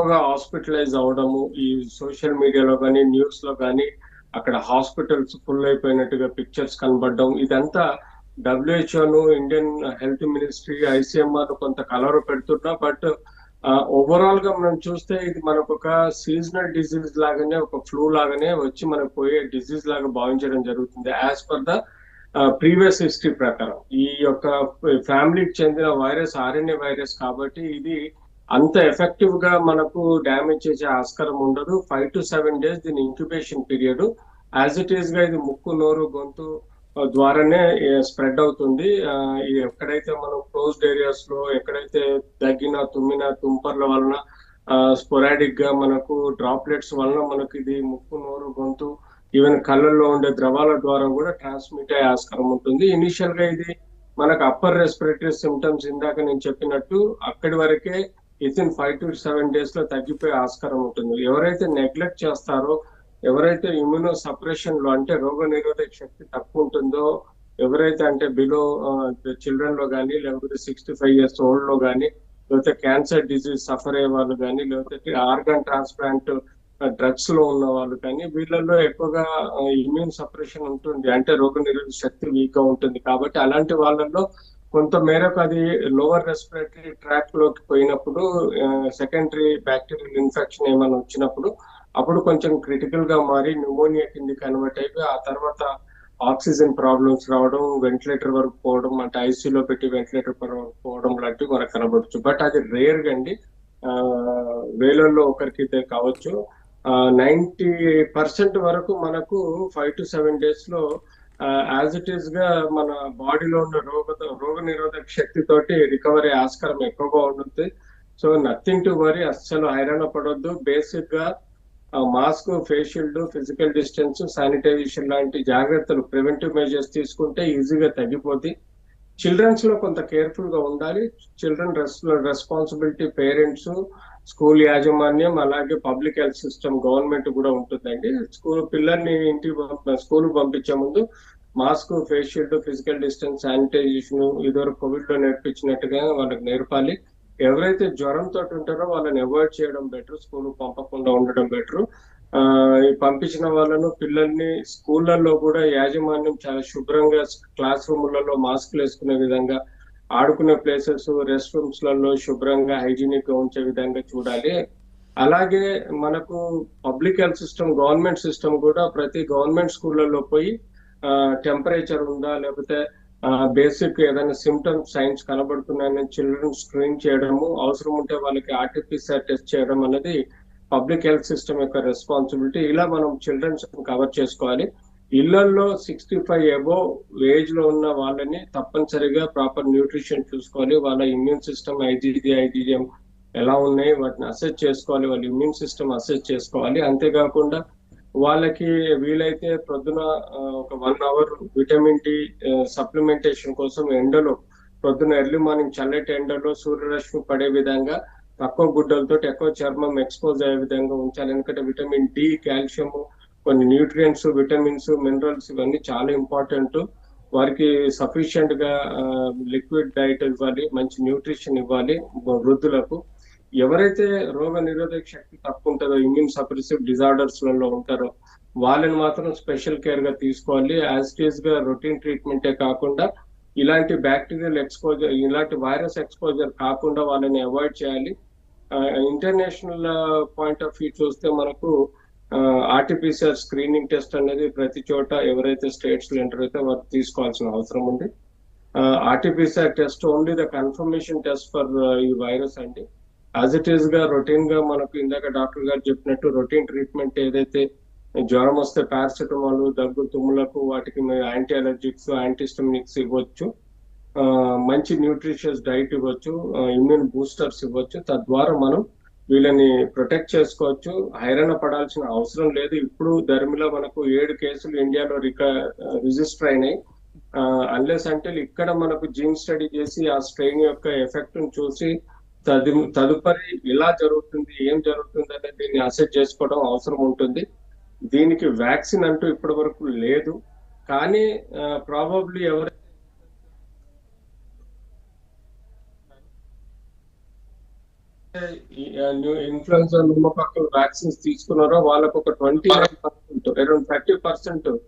hospitalise అవడము ఈ social మీడియాలో కానీ న్యూస్ లో కానీ అక్కడ హాస్పిటల్స్ ఫుల్ అయిపోయినట్టుగా పిక్చర్స్ కనబడడం ఇదంతా డబ్ల్యూహెచ్ఓను ఇండియన్ హెల్త్ మినిస్ట్రీ ఐసీఎంఆర్ కొంత కలవర పెడుతున్నా బట్ ఓవరాల్ గా మనం చూస్తే ఇది మనకు ఒక సీజనల్ డిసీజ్ లాగానే ఒక ఫ్లూ లాగానే వచ్చి మనకు పోయే డిసీజ్ లాగా భావించడం జరుగుతుంది as per the previous history ప్రకారం ఈ యొక్క ఫ్యామిలీకి చెందిన వైరస్ ఆర్ఎన్ఏ వైరస్ కాబట్టి ఇది అంత ఎఫెక్టివ్ గా మనకు డ్యామేజ్ చేసే ఆస్కారం ఉండదు 5 to 7 days దీని incubation period as it is గా ఇది ముక్కు నోరు గొంతు ద్వారానే స్ప్రెడ్ అవుతుంది ఇది ఎక్కడైతే మనం క్లోజ్డ్ ఏరియాస్ లో ఎక్కడైతే దగ్గిన తుమ్మిన తుంపర్ల వలన స్పొరాడిక్ గా మనకు డ్రాప్లెట్స్ వలన మనకు ఇది ముక్కు నోరు గొంతు ఈవెన్ కళ్ళల్లో ఉండే ద్రవాల ద్వారా కూడా ట్రాన్స్మిట్ అయ్యే ఆస్కారం ఉంటుంది ఇనిషియల్ గా ఇది మనకు అప్పర్ రెస్పిరేటరీ సిమ్టమ్స్ ఇందాక నేను చెప్పినట్టు అక్కడి వరకే వితిన్ 5 to 7 days లో తగ్గిపోయే ఆస్కారం ఉంటుంది ఎవరైతే నెగ్లెక్ట్ చేస్తారో ఎవరైతే ఇమ్యూనో సప్రెషన్ లో అంటే రోగ నిరోధక శక్తి తక్కువ ఉంటుందో ఎవరైతే అంటే బిలో చిల్డ్రన్ లో కానీ లేకపోతే 65 years ఓల్డ్ లో కానీ లేకపోతే క్యాన్సర్ డిసీజ్ సఫర్ అయ్యే వాళ్ళు కానీ లేకపోతే ఆర్గాన్ ట్రాన్స్ప్లాంట్ డ్రగ్స్ లో ఉన్న వాళ్ళు కానీ వీళ్ళల్లో ఎక్కువగా ఇమ్యూన్ సప్రెషన్ ఉంటుంది అంటే రోగ నిరోధక శక్తి వీక్ గా ఉంటుంది కాబట్టి అలాంటి వాళ్ళల్లో కొంత మేరకు అది లోవర్ రెస్పిరేటరీ ట్రాక్ లోకి పోయినప్పుడు సెకండరీ బ్యాక్టీరియల్ ఇన్ఫెక్షన్ ఏమైనా వచ్చినప్పుడు అప్పుడు కొంచెం క్రిటికల్ గా మారి న్యూమోనియా కింది కన్వర్ట్ అయిపోయి ఆ తర్వాత ఆక్సిజన్ ప్రాబ్లమ్స్ రావడం వెంటిలేటర్ వరకు పోవడం అంటే ఐసీలో పెట్టి వెంటిలేటర్ వరకు పోవడం లాంటివి మనకు కనబడచ్చు బట్ అది రేర్ గా అండి వేలల్లో ఒకరికి కావచ్చు 90% వరకు మనకు 5 to 7 days లో యాజ్ ఇట్ ఈస్ గా మన బాడీలో ఉన్న రోగ నిరోధక శక్తి తోటి రికవరీ ఆస్కారం ఎక్కువగా ఉంటుంది సో నథింగ్ టు వరీ అస్సలు హైరాణ పడొద్దు బేసిక్ గా mask face shield physical distance sanitization లాంటి జాగ్రత్తలు ప్రివెంటివ్ మెజర్స్ తీసుకుంటే ఈజీగా తగ్గిపోతుంది చిల్డ్రన్స్ లో కొంత కేర్ఫుల్ గా ఉండాలి చిల్డ్రన్ రెస్పాన్సిబిలిటీ పేరెంట్స్ స్కూల్ యాజమాన్యం అలాగే పబ్లిక్ హెల్త్ సిస్టమ్ గవర్నమెంట్ కూడా ఉంటుందండి పిల్లల్ని ఇంటికి స్కూల్ పంపించే ముందు mask face shield physical distance sanitization ఇదివరకు కోవిడ్ లో నేర్పించినట్టుగా వాళ్ళకి నేర్పాలి ఎవరైతే జ్వరంతో ఉంటారో వాళ్ళని అవాయిడ్ చేయడం బెటర్ స్కూల్ పంపకుండా ఉండడం బెటర్ పంపించిన వాళ్ళను పిల్లల్ని స్కూళ్ళల్లో కూడా యాజమాన్యం చాలా శుభ్రంగా క్లాస్ రూములలో మాస్క్లు వేసుకునే విధంగా ఆడుకునే ప్లేసెస్ రెస్ట్ రూమ్స్ లలో శుభ్రంగా హైజీనిక్ గా ఉంచే విధంగా చూడాలి అలాగే మనకు public health system government system కూడా ప్రతి గవర్నమెంట్ స్కూళ్ళల్లో పోయి టెంపరేచర్ ఉందా లేకపోతే బేసిక్ ఏదైనా సిమ్టమ్స్ సైన్స్ కనబడుతున్నాయని చిల్డ్రన్ స్క్రీన్ చేయడము అవసరం ఉంటే వాళ్ళకి ఆర్టీపీసీఆర్ టెస్ట్ చేయడం అనేది పబ్లిక్ హెల్త్ సిస్టమ్ యొక్క రెస్పాన్సిబిలిటీ ఇలా మనం చిల్డ్రన్స్ కవర్ చేసుకోవాలి ఇళ్లలో 65 అబోవ్ ఏజ్ లో ఉన్న వాళ్ళని తప్పనిసరిగా ప్రాపర్ న్యూట్రిషన్ చూసుకోవాలి వాళ్ళ ఇమ్యూన్ సిస్టమ్ ఐజీఎం ఎలా ఉన్నాయి వాటిని అసెస్ చేసుకోవాలి వాళ్ళ ఇమ్యూన్ సిస్టమ్ అసెస్ చేసుకోవాలి అంతేకాకుండా వాళ్ళకి వీలైతే ప్రొద్దున ఒక 1 hour విటమిన్ డి సప్లిమెంటేషన్ కోసం ఎండలో ప్రొద్దున ఎర్లీ మార్నింగ్ చల్లటి ఎండలో సూర్యరశ్మి పడే విధంగా తక్కువ గుడ్డలతో ఎక్కువ చర్మం ఎక్స్పోజ్ అయ్యే విధంగా ఉంచాలి ఎందుకంటే విటమిన్ డి కాల్షియం కొన్ని న్యూట్రియంట్స్ విటమిన్స్ మినరల్స్ ఇవన్నీ చాలా ఇంపార్టెంట్ వారికి సఫిషియెంట్ గా లిక్విడ్ డైట్ ఇవ్వాలి మంచి న్యూట్రిషన్ ఇవ్వాలి వృద్ధులకు ఎవరైతే రోగ నిరోధక శక్తి తక్కువ ఉంటుందో ఇమ్యూన్ సప్రెసివ్ డిజార్డర్స్ లలో ఉంటారో వాళ్ళని మాత్రం స్పెషల్ కేర్ గా తీసుకోవాలి యాజ్ ఇట్ ఈస్ గా రొటీన్ ట్రీట్మెంటే కాకుండా ఇలాంటి బ్యాక్టీరియల్ ఎక్స్పోజర్ ఇలాంటి వైరస్ ఎక్స్పోజర్ కాకుండా వాళ్ళని అవాయిడ్ చేయాలి ఇంటర్నేషనల్ పాయింట్ ఆఫ్ వ్యూ చూస్తే మనకు ఆర్టీపీసీఆర్ స్క్రీనింగ్ టెస్ట్ అనేది ప్రతి చోట ఎవరైతే స్టేట్స్ లో ఎంటర్ అయితే వారు తీసుకోవాల్సిన అవసరం ఉంది RTPCR test only the confirmation test for ఈ వైరస్ అండి యాజ్ ఇట్ ఈస్ గా రొటీన్ గా మనకు ఇందాక డాక్టర్ గారు చెప్పినట్టు రొటీన్ ట్రీట్మెంట్ ఏదైతే జ్వరం వస్తే పారాసిటమాల్ దగ్గు తుమ్ములకు వాటికి యాంటీ అలర్జిక్స్ యాంటీస్టమినిక్స్ ఇవ్వచ్చు మంచి న్యూట్రిషియస్ డైట్ ఇవ్వచ్చు ఇమ్యూన్ బూస్టర్స్ ఇవ్వచ్చు తద్వారా మనం వీళ్ళని ప్రొటెక్ట్ చేసుకోవచ్చు హైరాణ పడాల్సిన అవసరం లేదు ఇప్పుడు ధర్మిలో మనకు 7 కేసులు ఇండియాలో రిజిస్టర్ అయినాయి అన్లెస్ అంటే ఇక్కడ మనకు జీన్ స్టడీ చేసి ఆ స్ట్రెయిన్ యొక్క ఎఫెక్ట్ చూసి తదుపరి ఎలా జరుగుతుంది ఏం జరుగుతుంది అనేది దీన్ని అసెస్ చేసుకోవడం అవసరం ఉంటుంది దీనికి వ్యాక్సిన్ అంటూ ఇప్పటి వరకు లేదు కానీ ప్రాబబ్లీ ఎవరైతే ఇన్ఫ్లుయెన్జా, న్యూమోకాకల్ వ్యాక్సిన్స్ తీసుకున్నారో వాళ్ళకు ఒక 29%, అరౌండ్ 30%